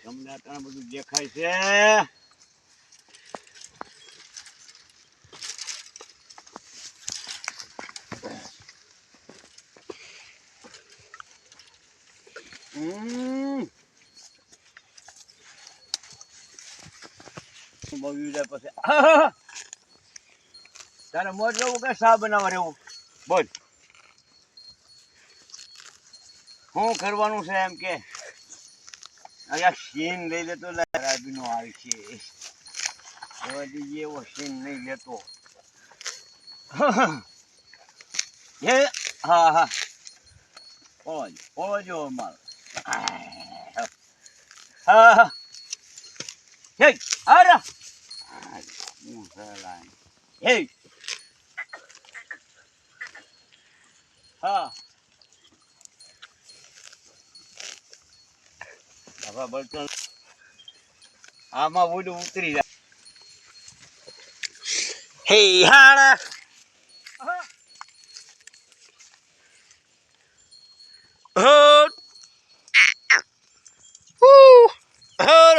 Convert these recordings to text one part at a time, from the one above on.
તમને અત્યારે બધું દેખાય છે. તારે મોજ લેવું કે શા બનાવવા રહેવું? બોલ શું કરવાનું છે એમ કે? અહીંયા સીન લઈ લેતો રાજનો હાલ છે એવો સીન નહીં લેતો. હા હા ઓજો મારો હા હા હે આરા હું સલાહ હે હા હવે બળતણ આમાં ઉડું ઉતરી જાય. હે હાડા હટ હર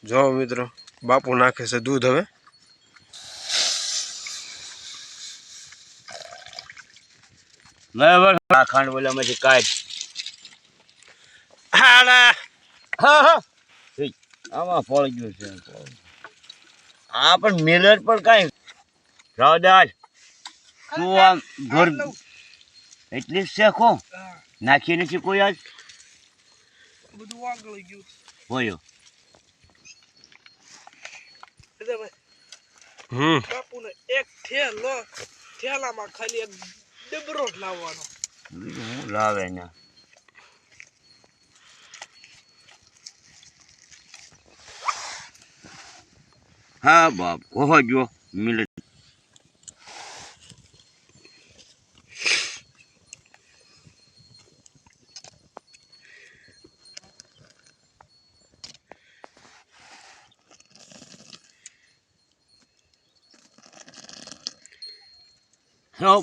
જો મિત્રો બાપુ નાખે છે દૂધ. હવે બરાબર ખાંડ બોલામાંથી કાઢ. હાડા હા હા આમાં ફળ ગયું છે. આ પણ મિલર પણ કઈ રાવદાસ તું આમ ઘર એટલી જ શેખો નાખી નથી કોઈ આજ બધું વાગળી ગયું હોય. બાપુને એક થેલામાં ખાલી એક ડબરો જ લાવવાનો. હું લાવે ને હા બાપ કહો જો મિલે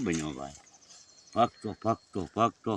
બન્યો ભાઈ. ફક્તો